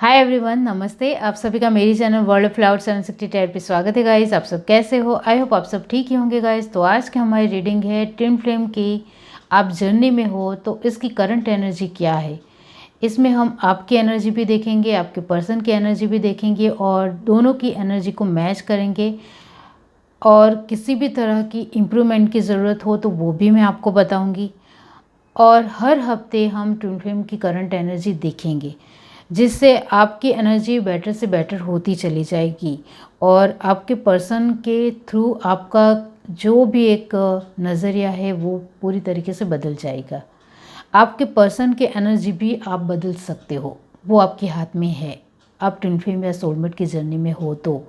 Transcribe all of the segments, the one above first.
Hi everyone, नमस्ते। आप सभी का मेरी चैनल वर्ल्ड ऑफ फ्लावर 760 पे स्वागत है गाइस। आप सब कैसे हो? आई होप आप सब ठीक ही होंगे गाइस। तो आज की हमारी रीडिंग है ट्विन फ्लेम की। आप जर्नी में हो तो इसकी करंट एनर्जी क्या है। इसमें हम आपकी एनर्जी भी देखेंगे, आपके पर्सन की एनर्जी भी देखेंगे और दोनों की एनर्जी को मैच करेंगे। और किसी भी तरह की इम्प्रूवमेंट की ज़रूरत हो तो वो भी मैं आपको बताऊँगी। और हर हफ्ते हम ट्विन फ्लेम की करंट एनर्जी देखेंगे, जिससे आपकी एनर्जी बेटर से बेटर होती चली जाएगी और आपके पर्सन के थ्रू आपका जो भी एक नज़रिया है वो पूरी तरीके से बदल जाएगा। आपके पर्सन के एनर्जी भी आप बदल सकते हो, वो आपके हाथ में है। आप ट्विन फ्लेम या सोलमेट की जर्नी में हो तो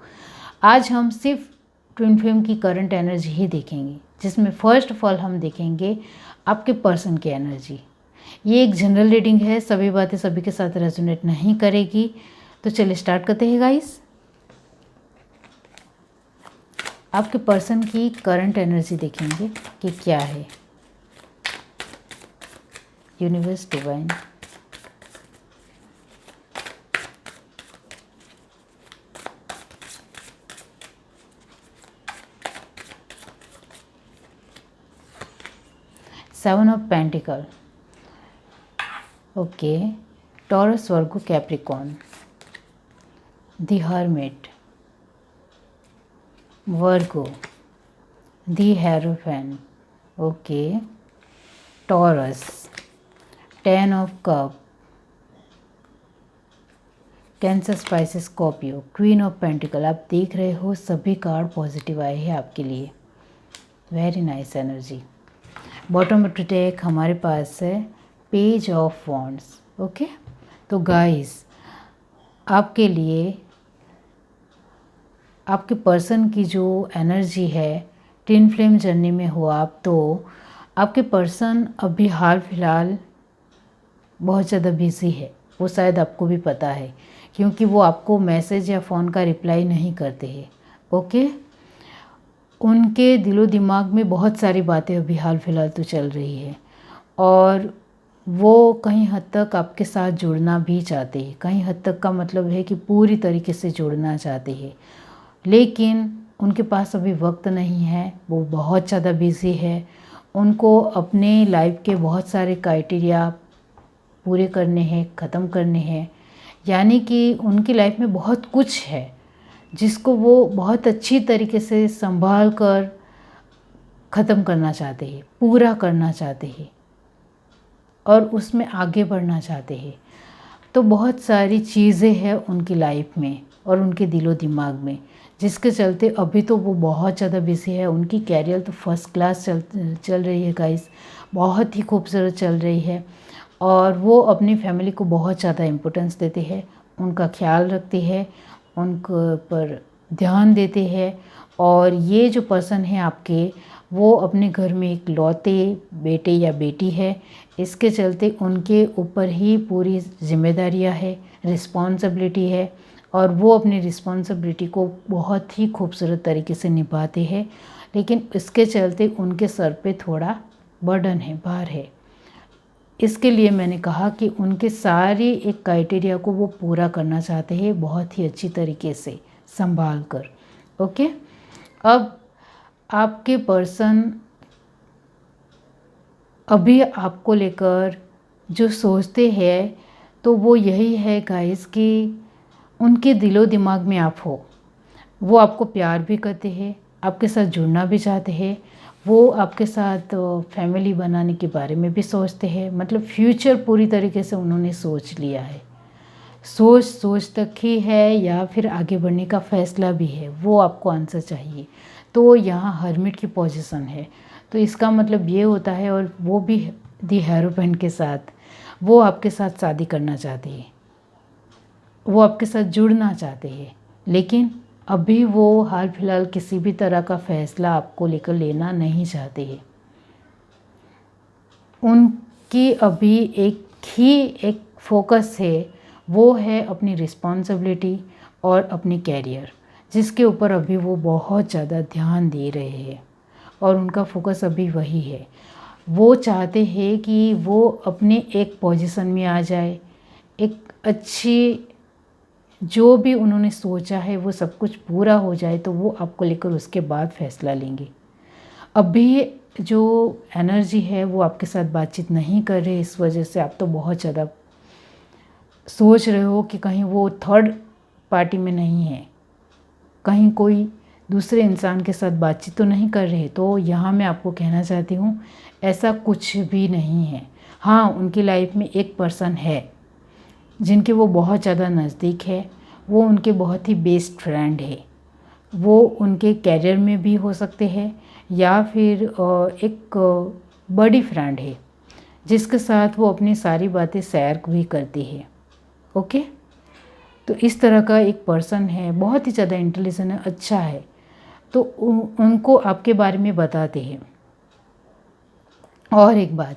आज हम सिर्फ ट्विन फ्लेम की करंट एनर्जी ही देखेंगे, जिसमें फर्स्ट ऑफ ऑल हम देखेंगे आपके पर्सन की एनर्जी। ये एक जनरल रीडिंग है, सभी बातें सभी के साथ रेजोनेट नहीं करेगी। तो चलिए स्टार्ट करते हैं गाइस। आपके पर्सन की करंट एनर्जी देखेंगे कि क्या है। Universe divine, seven of pentacle, okay, Taurus, Virgo, Capricorn, the hermit, Virgo, the hierophant, okay, Taurus, ten of cup, Cancer, Pisces, Scorpio, queen of pentacle. आप देख रहे हो सभी कार्ड पॉजिटिव आए हैं आपके लिए। Very nice energy. Bottom of deck हमारे पास है पेज ऑफ वॉन्ड्स, ओके। तो गाइस, आपके लिए आपके पर्सन की जो एनर्जी है, ट्विन फ्लेम जर्नी में हो आप तो आपके पर्सन अभी हाल फिलहाल बहुत ज़्यादा बिजी है। वो शायद आपको भी पता है, क्योंकि वो आपको मैसेज या फ़ोन का रिप्लाई नहीं करते हैं, ओके। उनके दिलो दिमाग में बहुत सारी बातें अभी हाल फिलहाल तो चल रही है और वो कहीं हद तक आपके साथ जुड़ना भी चाहते हैं। कहीं हद तक का मतलब है कि पूरी तरीके से जुड़ना चाहते हैं, लेकिन उनके पास अभी वक्त नहीं है। वो बहुत ज़्यादा बिज़ी है। उनको अपने लाइफ के बहुत सारे क्राइटेरिया पूरे करने हैं, ख़त्म करने हैं। यानी कि उनकी लाइफ में बहुत कुछ है जिसको वो बहुत अच्छी तरीके से संभाल कर ख़त्म करना चाहते हैं, पूरा करना चाहते हैं और उसमें आगे बढ़ना चाहते हैं। तो बहुत सारी चीज़ें हैं उनकी लाइफ में और उनके दिलो दिमाग में, जिसके चलते अभी तो वो बहुत ज़्यादा बिजी है। उनकी कैरियर तो फर्स्ट क्लास चल रही है गाइस, बहुत ही खूबसूरत चल रही है और वो अपनी फैमिली को बहुत ज़्यादा इम्पोर्टेंस देते हैं, उनका ख्याल रखते हैं, उनके पर ध्यान देते हैं। और ये जो पर्सन है आपके, वो अपने घर में एक लौते बेटे या बेटी है। इसके चलते उनके ऊपर ही पूरी जिम्मेदारियां है, रिस्पॉन्सिबिलिटी है और वो अपनी रिस्पॉन्सिबिलिटी को बहुत ही खूबसूरत तरीके से निभाते हैं। लेकिन इसके चलते उनके सर पे थोड़ा बर्डन है, भार है। इसके लिए मैंने कहा कि उनके सारे एक क्राइटेरिया को वो पूरा करना चाहते हैं, बहुत ही अच्छी तरीके से संभाल कर, ओके। अब आपके पर्सन अभी आपको लेकर जो सोचते हैं तो वो यही है गाइस कि उनके दिलो दिमाग में आप हो। वो आपको प्यार भी करते हैं, आपके साथ जुड़ना भी चाहते हैं। वो आपके साथ फैमिली बनाने के बारे में भी सोचते हैं, मतलब फ्यूचर पूरी तरीके से उन्होंने सोच लिया है। सोच तक ही है या फिर आगे बढ़ने का फ़ैसला भी है, वो आपको आंसर चाहिए। तो यहाँ हर्मिट की पोजीशन है, तो इसका मतलब ये होता है। और वो भी दी हेरोपेंट के साथ, वो आपके साथ शादी करना चाहते हैं, वो आपके साथ जुड़ना चाहते हैं, लेकिन अभी वो हाल फिलहाल किसी भी तरह का फ़ैसला आपको लेकर लेना नहीं चाहते हैं। उनकी अभी एक फोकस है, वो है अपनी रिस्पॉन्सिबिलिटी और अपनी कैरियर, जिसके ऊपर अभी वो बहुत ज़्यादा ध्यान दे रहे हैं और उनका फोकस अभी वही है। वो चाहते हैं कि वो अपने एक पोजीशन में आ जाए, एक अच्छी जो भी उन्होंने सोचा है वो सब कुछ पूरा हो जाए तो वो आपको लेकर उसके बाद फैसला लेंगे। अभी जो एनर्जी है वो आपके साथ बातचीत नहीं कर रहे, इस वजह से आप तो बहुत ज़्यादा सोच रहे हो कि कहीं वो थर्ड पार्टी में नहीं है, कहीं कोई दूसरे इंसान के साथ बातचीत तो नहीं कर रहे। तो यहाँ मैं आपको कहना चाहती हूँ ऐसा कुछ भी नहीं है। हाँ, उनकी लाइफ में एक पर्सन है जिनके वो बहुत ज़्यादा नज़दीक है, वो उनके बहुत ही बेस्ट फ्रेंड है। वो उनके कैरियर में भी हो सकते हैं या फिर एक बड़ी फ्रेंड है जिसके साथ वो अपनी सारी बातें शेयर भी करती है। ओके, तो इस तरह का एक पर्सन है, बहुत ही ज़्यादा इंटेलिजेंट है, अच्छा है। तो उनको आपके बारे में बताते हैं। और एक बात,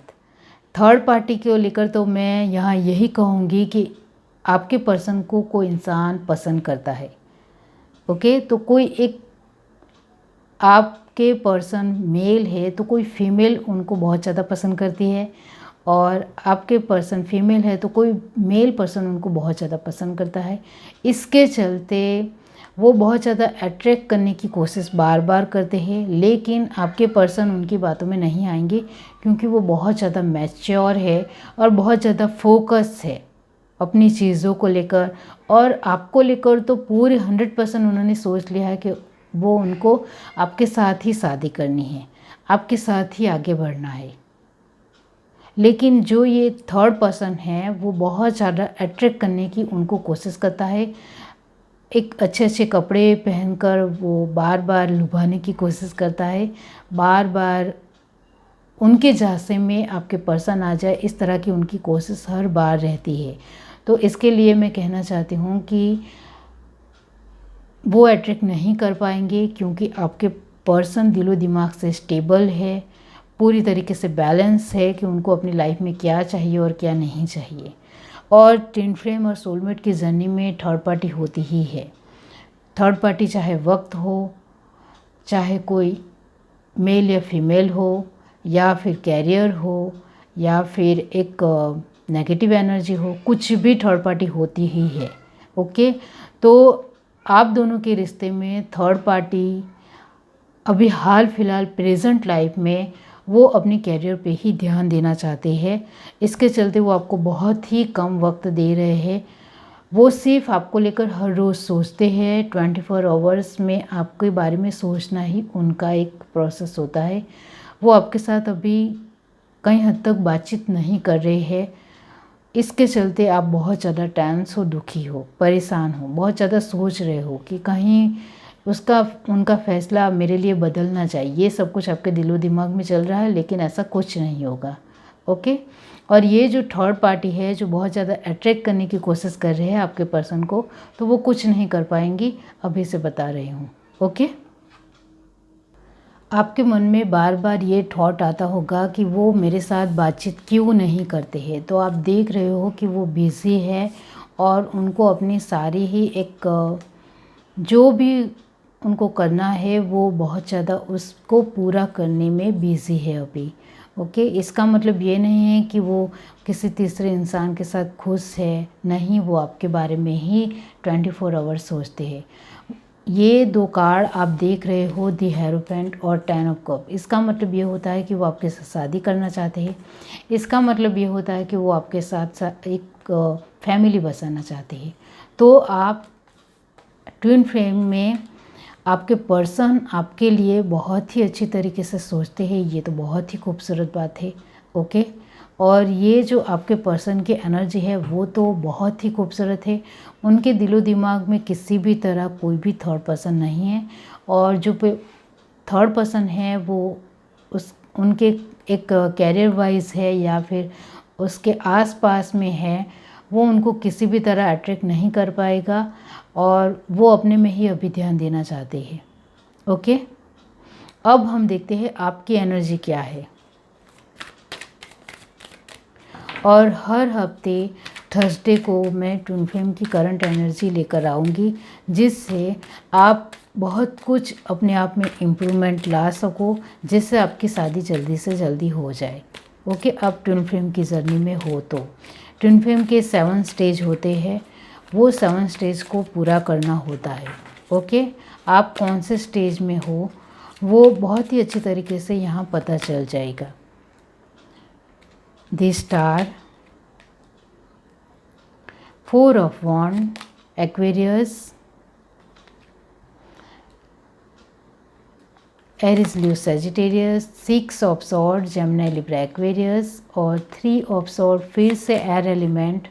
थर्ड पार्टी को लेकर तो मैं यहाँ यही कहूँगी कि आपके पर्सन को कोई इंसान पसंद करता है। ओके, तो कोई एक आपके पर्सन मेल है तो कोई फीमेल उनको बहुत ज़्यादा पसंद करती है, और आपके पर्सन फीमेल है तो कोई मेल पर्सन उनको बहुत ज़्यादा पसंद करता है। इसके चलते वो बहुत ज़्यादा अट्रैक्ट करने की कोशिश बार बार करते हैं, लेकिन आपके पर्सन उनकी बातों में नहीं आएंगे क्योंकि वो बहुत ज़्यादा मैच्योर है और बहुत ज़्यादा फोकस है अपनी चीज़ों को लेकर। और आपको लेकर तो पूरे 100% उन्होंने सोच लिया है कि वो उनको आपके साथ ही शादी करनी है, आपके साथ ही आगे बढ़ना है। लेकिन जो ये थर्ड पर्सन है वो बहुत ज़्यादा अट्रैक्ट करने की उनको कोशिश करता है। एक अच्छे अच्छे कपड़े पहनकर वो बार बार लुभाने की कोशिश करता है, बार बार उनके झांसे में आपके पर्सन आ जाए, इस तरह की उनकी कोशिश हर बार रहती है। तो इसके लिए मैं कहना चाहती हूँ कि वो अट्रैक्ट नहीं कर पाएंगे क्योंकि आपके पर्सन दिलो दिमाग से स्टेबल है, पूरी तरीके से बैलेंस है कि उनको अपनी लाइफ में क्या चाहिए और क्या नहीं चाहिए। और ट्विन फ्लेम और सोलमेट की जर्नी में थर्ड पार्टी होती ही है। थर्ड पार्टी चाहे वक्त हो, चाहे कोई मेल या फीमेल हो, या फिर कैरियर हो, या फिर एक नेगेटिव एनर्जी हो, कुछ भी थर्ड पार्टी होती ही है। ओके, तो आप दोनों के रिश्ते में थर्ड पार्टी अभी हाल फिलहाल प्रेजेंट लाइफ में वो अपने कैरियर पे ही ध्यान देना चाहते हैं। इसके चलते वो आपको बहुत ही कम वक्त दे रहे हैं। वो सिर्फ आपको लेकर हर रोज़ सोचते हैं। 24 आवर्स में आपके बारे में सोचना ही उनका एक प्रोसेस होता है। वो आपके साथ अभी कई हद तक बातचीत नहीं कर रहे हैं। इसके चलते आप बहुत ज़्यादा टेंस हो, दुखी हो, परेशान हो, बहुत ज़्यादा सोच रहे हो कि कहीं उनका फ़ैसला मेरे लिए बदलना चाहिए। ये सब कुछ आपके दिलो दिमाग में चल रहा है, लेकिन ऐसा कुछ नहीं होगा। ओके, और ये जो थर्ड पार्टी है जो बहुत ज़्यादा अट्रैक्ट करने की कोशिश कर रहे हैं आपके पर्सन को, तो वो कुछ नहीं कर पाएंगी, अभी से बता रही हूँ। ओके, आपके मन में बार बार ये थॉट आता होगा कि वो मेरे साथ बातचीत क्यों नहीं करते हैं। तो आप देख रहे हो कि वो बिज़ी है और उनको अपनी सारी ही एक जो भी उनको करना है वो बहुत ज़्यादा उसको पूरा करने में बिज़ी है अभी। ओके, इसका मतलब ये नहीं है कि वो किसी तीसरे इंसान के साथ खुश है, नहीं, वो आपके बारे में ही 24 आवर सोचते हैं। ये दो कार्ड आप देख रहे हो, दी हेरोफेंट और 10 ऑफ कप। इसका मतलब ये होता है कि वो आपके साथ शादी करना चाहते हैं। इसका मतलब ये होता है कि वो आपके साथ एक फैमिली बसाना चाहते हैं। तो आप ट्विन फ्लेम में आपके पर्सन आपके लिए बहुत ही अच्छी तरीके से सोचते हैं, ये तो बहुत ही खूबसूरत बात है। ओके, और ये जो आपके पर्सन की एनर्जी है वो तो बहुत ही खूबसूरत है। उनके दिलो दिमाग में किसी भी तरह कोई भी थर्ड पर्सन नहीं है, और जो थर्ड पर्सन है वो उनके एक कैरियर वाइज है या फिर उसके आसपास में है, वो उनको किसी भी तरह अट्रैक्ट नहीं कर पाएगा और वो अपने में ही अभी ध्यान देना चाहते हैं। ओके, अब हम देखते हैं आपकी एनर्जी क्या है। और हर हफ्ते थर्सडे को मैं ट्विन फ्लेम की करंट एनर्जी लेकर आऊँगी, जिससे आप बहुत कुछ अपने आप में इम्प्रूवमेंट ला सको, जिससे आपकी शादी जल्दी से जल्दी हो जाए। ओके, अब ट्विन फ्लेम की जर्नी में हो तो ट्विन फ्लेम के 7 स्टेज होते हैं, वो 7 स्टेज को पूरा करना होता है। ओके, आप कौन से स्टेज में हो वो बहुत ही अच्छी तरीके से यहाँ पता चल जाएगा। The star, 4 of wand, Aquarius, Aries, Leo, Sagittarius, 6 of sword, Gemini, Libra, Aquarius और 3 ऑफ सॉर्ड फिर से एयर एलिमेंट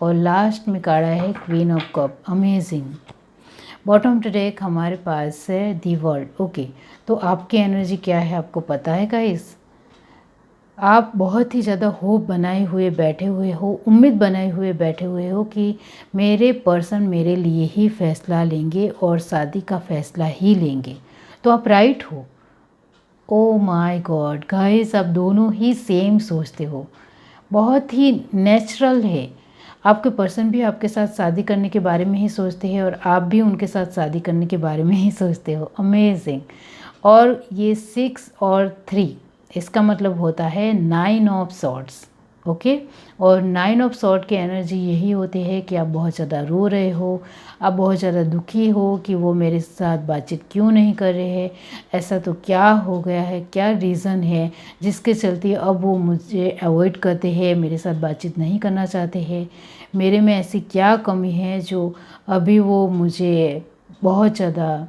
और लास्ट में कार्ड है queen of cup. Amazing. Bottom to deck हमारे पास है दी वर्ल्ड। ओके, तो आपकी एनर्जी क्या है आपको पता है गाइस। आप बहुत ही ज़्यादा होप बनाए हुए बैठे हुए हो, उम्मीद बनाए हुए बैठे हुए हो कि मेरे पर्सन मेरे लिए ही फैसला लेंगे और शादी का फैसला ही लेंगे। तो आप राइट हो। ओ माय गॉड गाइस, आप दोनों ही सेम सोचते हो, बहुत ही नेचुरल है। आपके पर्सन भी आपके साथ शादी करने के बारे में ही सोचते हैं और आप भी उनके साथ शादी करने के बारे में ही सोचते हो। अमेजिंग। और ये 6 और 3 इसका मतलब होता है 9 ऑफ सॉर्ड्स। ओके, और 9 ऑफ सॉर्ड की एनर्जी यही होती है कि आप बहुत ज़्यादा रो रहे हो, आप बहुत ज़्यादा दुखी हो कि वो मेरे साथ बातचीत क्यों नहीं कर रहे हैं, ऐसा तो क्या हो गया है, क्या रीज़न है जिसके चलते अब वो मुझे अवॉइड करते हैं, मेरे साथ बातचीत नहीं करना चाहते हैं, मेरे में ऐसी क्या कमी है जो अभी वो मुझे बहुत ज़्यादा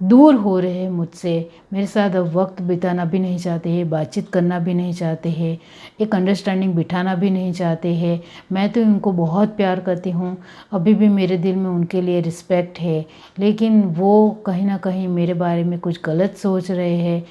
दूर हो रहे हैं मुझसे, मेरे साथ अब वक्त बिताना भी नहीं चाहते हैं, बातचीत करना भी नहीं चाहते हैं, एक अंडरस्टैंडिंग बिठाना भी नहीं चाहते हैं। मैं तो उनको बहुत प्यार करती हूँ, अभी भी मेरे दिल में उनके लिए रिस्पेक्ट है, लेकिन वो कहीं ना कहीं मेरे बारे में कुछ गलत सोच रहे हैं।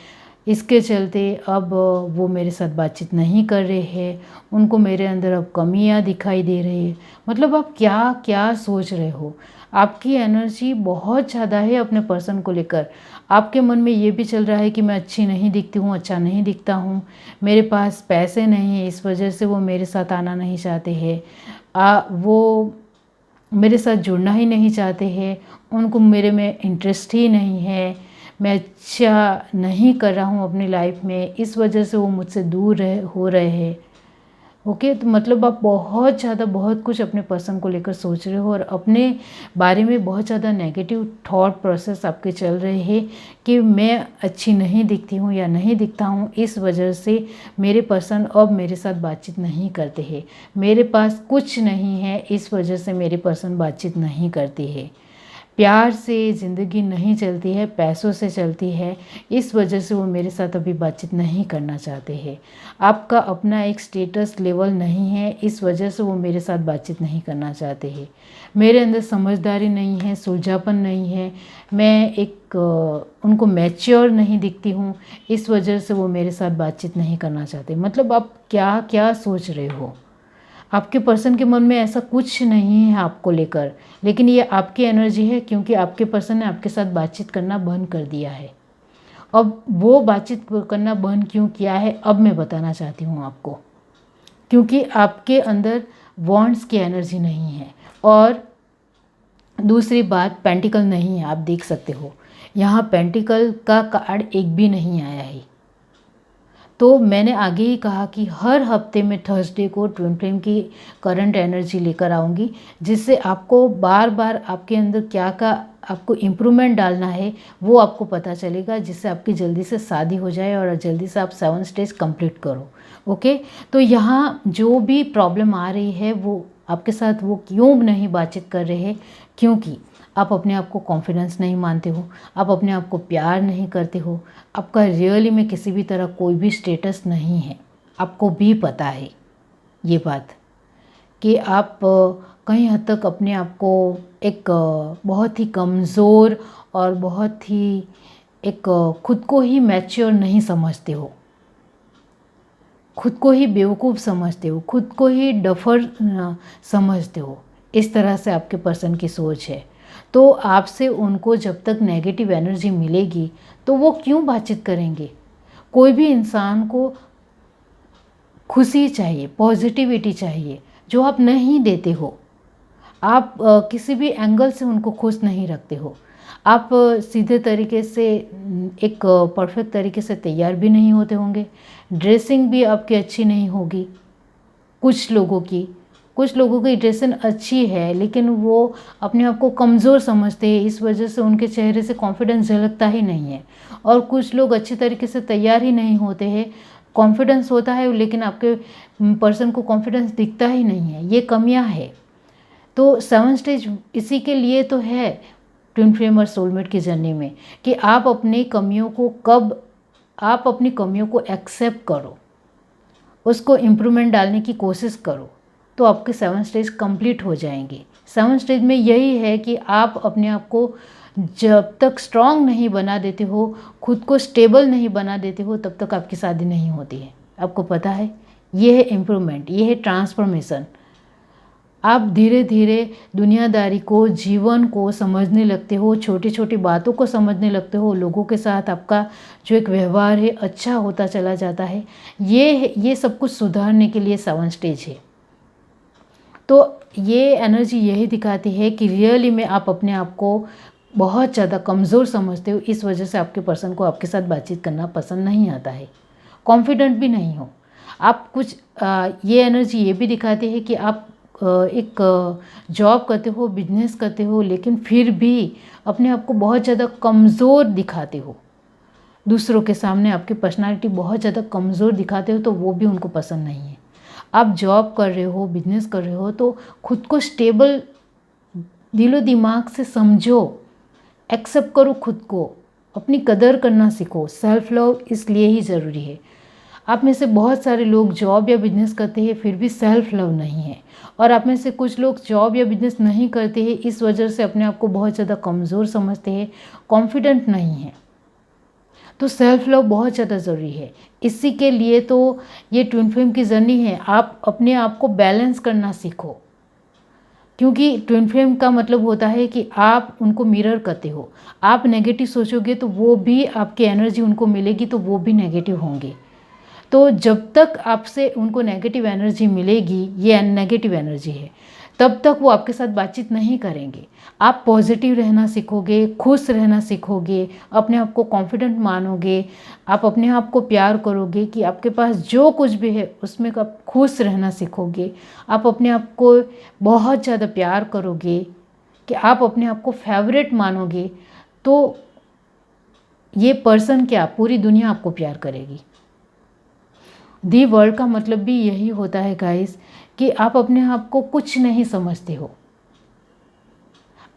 इसके चलते अब वो मेरे साथ बातचीत नहीं कर रहे हैं, उनको मेरे अंदर अब कमियां दिखाई दे रही है। मतलब आप क्या क्या सोच रहे हो, आपकी एनर्जी बहुत ज़्यादा है अपने पर्सन को लेकर। आपके मन में ये भी चल रहा है कि मैं अच्छी नहीं दिखती हूँ, अच्छा नहीं दिखता हूँ, मेरे पास पैसे नहीं है, इस वजह से वो मेरे साथ आना नहीं चाहते हैं, वो मेरे साथ जुड़ना ही नहीं चाहते हैं, उनको मेरे में इंटरेस्ट ही नहीं है, मैं अच्छा नहीं कर रहा हूँ अपनी लाइफ में, इस वजह से वो मुझसे दूर हो रहे हैं। ओके, तो मतलब आप बहुत ज़्यादा बहुत कुछ अपने पर्सन को लेकर सोच रहे हो और अपने बारे में बहुत ज़्यादा नेगेटिव थॉट प्रोसेस आपके चल रहे हैं कि मैं अच्छी नहीं दिखती हूँ या नहीं दिखता हूँ, इस वजह से मेरे पर्सन अब मेरे साथ बातचीत नहीं करते हैं, मेरे पास कुछ नहीं है, इस वजह से मेरे पर्सन बातचीत नहीं करती है, प्यार से ज़िंदगी नहीं चलती है, पैसों से चलती है, इस वजह से वो मेरे साथ अभी बातचीत नहीं करना चाहते हैं। आपका अपना एक स्टेटस लेवल नहीं है, इस वजह से वो मेरे साथ बातचीत नहीं करना चाहते हैं। मेरे अंदर समझदारी नहीं है, सुलझापन नहीं है, मैं एक उनको मैच्योर नहीं दिखती हूँ, इस वजह से वो मेरे साथ बातचीत नहीं करना चाहते। मतलब आप क्या क्या सोच रहे हो, आपके पर्सन के मन में ऐसा कुछ नहीं है आपको लेकर, लेकिन ये आपकी एनर्जी है क्योंकि आपके पर्सन ने आपके साथ बातचीत करना बंद कर दिया है। अब वो बातचीत करना बंद क्यों किया है अब मैं बताना चाहती हूँ आपको। क्योंकि आपके अंदर वॉन्ड्स की एनर्जी नहीं है और दूसरी बात पेंटिकल नहीं है। आप देख सकते हो यहाँ पेंटिकल का कार्ड एक भी नहीं आया है। तो मैंने आगे ही कहा कि हर हफ्ते में थर्सडे को ट्विन फ्लेम की करंट एनर्जी लेकर आऊँगी, जिससे आपको बार बार आपके अंदर क्या का आपको इम्प्रूवमेंट डालना है वो आपको पता चलेगा, जिससे आपकी जल्दी से शादी हो जाए और जल्दी से आप 7 स्टेज कंप्लीट करो। ओके, तो यहाँ जो भी प्रॉब्लम आ रही है वो आपके साथ वो क्यों नहीं बातचीत कर रहे हैं, क्योंकि आप अपने आप को कॉन्फिडेंस नहीं मानते हो, आप अपने आप को प्यार नहीं करते हो, आपका रियली में किसी भी तरह कोई भी स्टेटस नहीं है। आपको भी पता है ये बात कि आप कहीं हद तक अपने आप को एक बहुत ही कमज़ोर और बहुत ही एक खुद को ही मैच्योर नहीं समझते हो, खुद को ही बेवकूफ़ समझते हो, खुद को ही डफर समझते हो। इस तरह से आपके पर्सन की सोच है। तो आपसे उनको जब तक नेगेटिव एनर्जी मिलेगी तो वो क्यों बातचीत करेंगे। कोई भी इंसान को खुशी चाहिए, पॉजिटिविटी चाहिए, जो आप नहीं देते हो। आप किसी भी एंगल से उनको खुश नहीं रखते हो। आप सीधे तरीके से एक परफेक्ट तरीके से तैयार भी नहीं होते होंगे, ड्रेसिंग भी आपकी अच्छी नहीं होगी कुछ लोगों की, कुछ लोगों की ड्रेसिंग अच्छी है लेकिन वो अपने आप को कमज़ोर समझते हैं, इस वजह से उनके चेहरे से कॉन्फिडेंस झलकता ही नहीं है। और कुछ लोग अच्छी तरीके से तैयार ही नहीं होते हैं, कॉन्फिडेंस होता है लेकिन आपके पर्सन को कॉन्फिडेंस दिखता ही नहीं है। ये कमियां है। तो 7 स्टेज इसी के लिए तो है ट्विन फ्लेम और सोलमेट की जर्नी में, कि आप अपनी कमियों को एक्सेप्ट करो, उसको इम्प्रूवमेंट डालने की कोशिश करो, तो आपके 7 स्टेज कंप्लीट हो जाएंगे। 7 स्टेज में यही है कि आप अपने आप को जब तक स्ट्रांग नहीं बना देते हो, खुद को स्टेबल नहीं बना देते हो, तब तक आपकी शादी नहीं होती है। आपको पता है, ये है इम्प्रूवमेंट, ये है ट्रांसफॉर्मेशन। आप धीरे धीरे दुनियादारी को, जीवन को समझने लगते हो, छोटी छोटी बातों को समझने लगते हो, लोगों के साथ आपका जो एक व्यवहार है अच्छा होता चला जाता है। ये सब कुछ सुधारने के लिए 7 स्टेज है। तो ये एनर्जी यही दिखाती है कि रियली में आप अपने आप को बहुत ज़्यादा कमज़ोर समझते हो, इस वजह से आपके पर्सन को आपके साथ बातचीत करना पसंद नहीं आता है, कॉन्फिडेंट भी नहीं हो आप कुछ। ये एनर्जी ये भी दिखाती है कि आप एक जॉब करते हो, बिजनेस करते हो, लेकिन फिर भी अपने आप को बहुत ज़्यादा कमज़ोर दिखाते हो, दूसरों के सामने आपकी पर्सनालिटी बहुत ज़्यादा कमज़ोर दिखाते हो, तो वो भी उनको पसंद नहीं है। आप जॉब कर रहे हो, बिजनेस कर रहे हो, तो खुद को स्टेबल दिलो दिमाग से समझो, एक्सेप्ट करो, खुद को अपनी कदर करना सीखो। सेल्फ लव इसलिए ही ज़रूरी है। आप में से बहुत सारे लोग जॉब या बिजनेस करते हैं फिर भी सेल्फ लव नहीं है, और आप में से कुछ लोग जॉब या बिजनेस नहीं करते हैं, इस वजह से अपने आप को बहुत ज़्यादा कमज़ोर समझते हैं, कॉन्फिडेंट नहीं है। तो सेल्फ लव बहुत ज़्यादा ज़रूरी है। इसी के लिए तो ये ट्विन फ्लेम की जर्नी है। आप अपने आप को बैलेंस करना सीखो, क्योंकि ट्विन फ्लेम का मतलब होता है कि आप उनको मिरर करते हो। आप नेगेटिव सोचोगे तो वो भी आपकी एनर्जी उनको मिलेगी, तो वो भी नेगेटिव होंगे। तो जब तक आपसे उनको नेगेटिव एनर्जी मिलेगी, ये नेगेटिव एनर्जी है, तब तक वो आपके साथ बातचीत नहीं करेंगे। आप पॉजिटिव रहना सीखोगे, खुश रहना सीखोगे, अपने आप को कॉन्फिडेंट मानोगे, आप अपने आप को प्यार करोगे कि आपके पास जो कुछ भी है उसमें आप खुश रहना सीखोगे। आप अपने आप को बहुत ज़्यादा प्यार करोगे कि आप अपने आप को फेवरेट मानोगे, तो ये पर्सन क्या, पूरी दुनिया आपको प्यार करेगी। दी वर्ल्ड का मतलब भी यही होता है गाइस, कि आप अपने आप को कुछ नहीं समझते हो,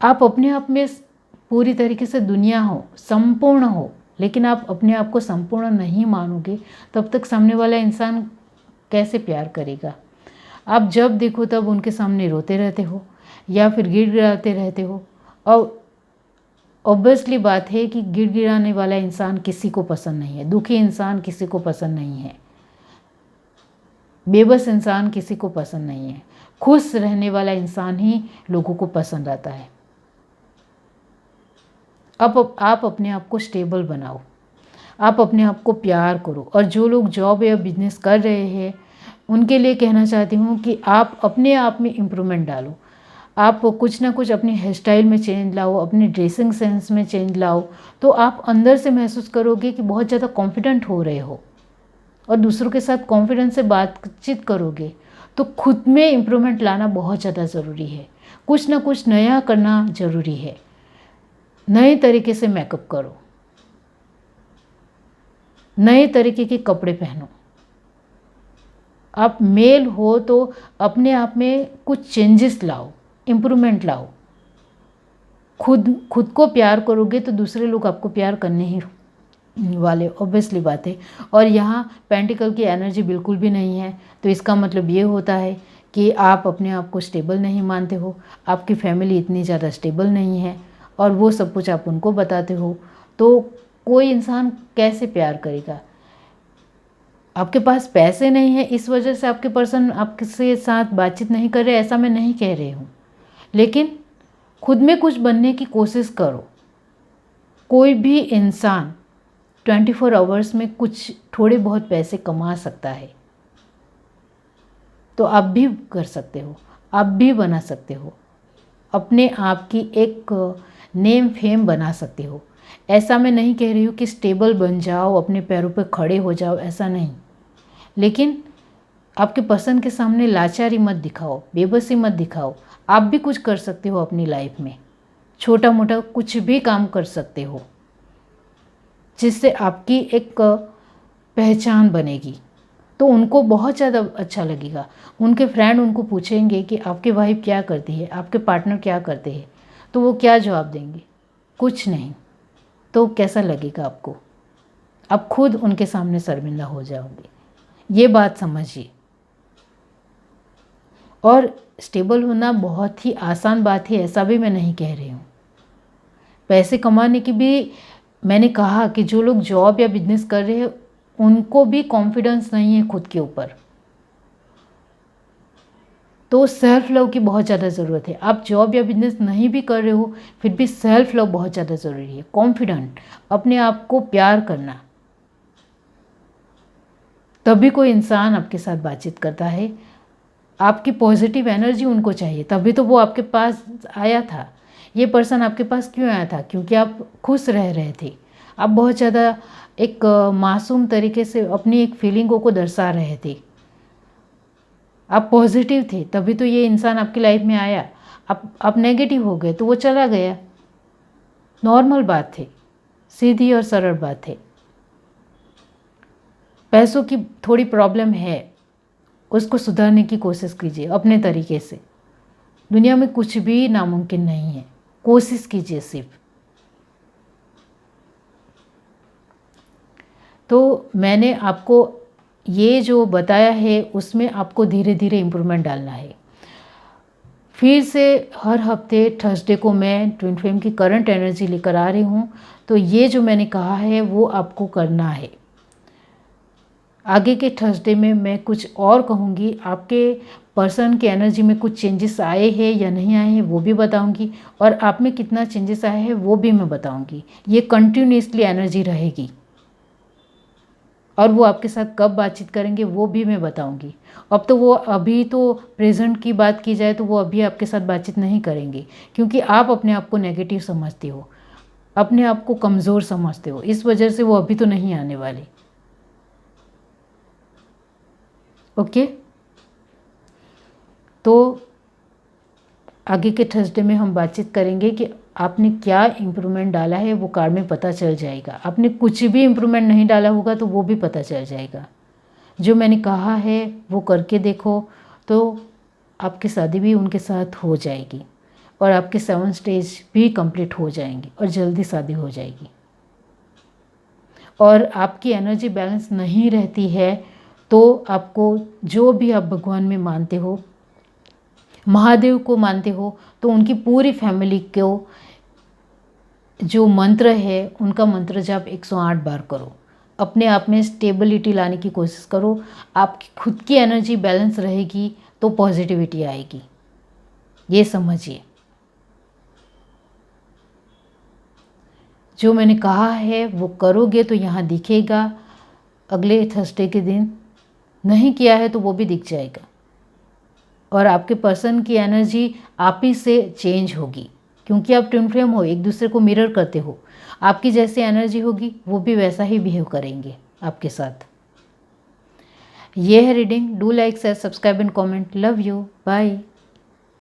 आप अपने आप में पूरी तरीके से दुनिया हो, संपूर्ण हो, लेकिन आप अपने आप को संपूर्ण नहीं मानोगे, तब तक सामने वाला इंसान कैसे प्यार करेगा। आप जब देखो तब उनके सामने रोते रहते हो या फिर गिड़गिड़ाते रहते हो, और ऑब्वियसली बात है कि गिड़गिड़ाने वाला इंसान किसी को पसंद नहीं है, दुखी इंसान किसी को पसंद नहीं है, बेबस इंसान किसी को पसंद नहीं है। खुश रहने वाला इंसान ही लोगों को पसंद आता है। अब आप अपने आप को स्टेबल बनाओ, आप अपने आप को प्यार करो। और जो लोग जॉब या बिजनेस कर रहे हैं उनके लिए कहना चाहती हूँ कि आप अपने आप में इम्प्रूवमेंट डालो। आप कुछ ना कुछ अपने हेयर स्टाइल में चेंज लाओ, अपने ड्रेसिंग सेंस में चेंज लाओ, तो आप अंदर से महसूस करोगे कि बहुत ज़्यादा कॉन्फिडेंट हो रहे हो, और दूसरों के साथ कॉन्फिडेंस से बातचीत करोगे। तो खुद में इम्प्रूवमेंट लाना बहुत ज़्यादा ज़रूरी है, कुछ ना कुछ नया करना ज़रूरी है। नए तरीके से मेकअप करो, नए तरीके के कपड़े पहनो। आप मेल हो तो अपने आप में कुछ चेंजेस लाओ, इम्प्रूवमेंट लाओ। खुद को प्यार करोगे तो दूसरे लोग आपको प्यार करने ही वाले, ऑब्वियसली बात है। और यहाँ पेंटिकल की एनर्जी बिल्कुल भी नहीं है, तो इसका मतलब ये होता है कि आप अपने आप को स्टेबल नहीं मानते हो, आपकी फैमिली इतनी ज़्यादा स्टेबल नहीं है, और वो सब कुछ आप उनको बताते हो, तो कोई इंसान कैसे प्यार करेगा। आपके पास पैसे नहीं है, इस वजह से आपके पर्सन आपके साथ बातचीत नहीं कर रहे, ऐसा मैं नहीं कह रही हूँ, लेकिन खुद में कुछ बनने की कोशिश करो। कोई भी इंसान 24 आवर्स में कुछ थोड़े बहुत पैसे कमा सकता है, तो आप भी कर सकते हो, आप भी बना सकते हो, अपने आप की एक नेम फेम बना सकते हो। ऐसा मैं नहीं कह रही हूँ कि स्टेबल बन जाओ, अपने पैरों पर खड़े हो जाओ, ऐसा नहीं, लेकिन आपके पर्सन के सामने लाचारी मत दिखाओ, बेबसी मत दिखाओ। आप भी कुछ कर सकते हो अपनी लाइफ में, छोटा मोटा कुछ भी काम कर सकते हो जिससे आपकी एक पहचान बनेगी। तो उनको बहुत ज़्यादा अच्छा लगेगा। उनके फ्रेंड उनको पूछेंगे कि आपकी वाइफ क्या करती है, आपके पार्टनर क्या करते हैं, तो वो क्या जवाब देंगे? कुछ नहीं। तो कैसा लगेगा आपको? आप खुद उनके सामने शर्मिंदा हो जाओगे। ये बात समझिए। और स्टेबल होना बहुत ही आसान बात है, ऐसा भी मैं नहीं कह रही हूँ। पैसे कमाने की भी मैंने कहा कि जो लोग जॉब या बिजनेस कर रहे हैं उनको भी कॉन्फिडेंस नहीं है खुद के ऊपर, तो सेल्फ लव की बहुत ज़्यादा ज़रूरत है। आप जॉब या बिजनेस नहीं भी कर रहे हो फिर भी सेल्फ लव बहुत ज़्यादा ज़रूरी है। कॉन्फिडेंट, अपने आप को प्यार करना, तभी कोई इंसान आपके साथ बातचीत करता है। आपकी पॉजिटिव एनर्जी उनको चाहिए, तभी तो वो आपके पास आया था। ये पर्सन आपके पास क्यों आया था? क्योंकि आप खुश रह रहे थे। आप बहुत ज़्यादा एक मासूम तरीके से अपनी एक फीलिंगों को दर्शा रहे थे। आप पॉजिटिव थे, तभी तो ये इंसान आपकी लाइफ में आया। आप नेगेटिव हो गए तो वो चला गया। नॉर्मल बात है, सीधी और सरल बात है। पैसों की थोड़ी प्रॉब्लम है, उसको सुधारने की कोशिश कीजिए अपने तरीके से। दुनिया में कुछ भी नामुमकिन नहीं है, कोशिश कीजिए सिर्फ। तो मैंने आपको ये जो बताया है उसमें आपको धीरे धीरे इम्प्रूवमेंट डालना है। फिर से हर हफ्ते थर्सडे को मैं ट्विन फ्लेम की करंट एनर्जी लेकर आ रही हूँ। तो ये जो मैंने कहा है वो आपको करना है। आगे के थर्सडे में मैं कुछ और कहूँगी। आपके पर्सन की एनर्जी में कुछ चेंजेस आए हैं या नहीं आए हैं वो भी बताऊँगी, और आप में कितना चेंजेस आए हैं वो भी मैं बताऊँगी। ये कंटिन्यूसली एनर्जी रहेगी, और वो आपके साथ कब बातचीत करेंगे वो भी मैं बताऊंगी। अब तो वो अभी तो प्रेजेंट की बात की जाए तो वो अभी आपके साथ बातचीत नहीं करेंगे, क्योंकि आप अपने आप को नेगेटिव समझते हो, अपने आप को कमज़ोर समझते हो, इस वजह से वो अभी तो नहीं आने वाले। ओके, तो आगे के थर्सडे में हम बातचीत करेंगे कि आपने क्या इम्प्रूवमेंट डाला है, वो कार्ड में पता चल जाएगा। आपने कुछ भी इम्प्रूवमेंट नहीं डाला होगा तो वो भी पता चल जाएगा। जो मैंने कहा है वो करके देखो, तो आपकी शादी भी उनके साथ हो जाएगी, और आपके 7 स्टेज भी कंप्लीट हो जाएंगे, और जल्दी शादी हो जाएगी। और आपकी एनर्जी बैलेंस नहीं रहती है तो आपको जो भी आप भगवान में मानते हो, महादेव को मानते हो, तो उनकी पूरी फैमिली को जो मंत्र है उनका मंत्र जाप 108 बार करो। अपने आप में स्टेबिलिटी लाने की कोशिश करो। आपकी खुद की एनर्जी बैलेंस रहेगी तो पॉजिटिविटी आएगी, ये समझिए। जो मैंने कहा है वो करोगे तो यहाँ दिखेगा अगले थर्सडे के दिन। नहीं किया है तो वो भी दिख जाएगा, और आपके पर्सन की एनर्जी आप ही से चेंज होगी, क्योंकि आप ट्विन फ्लेम हो, एक दूसरे को मिरर करते हो। आपकी जैसी एनर्जी होगी वो भी वैसा ही बिहेव करेंगे आपके साथ। ये है reading. Do like, share, subscribe and comment. Love you, bye.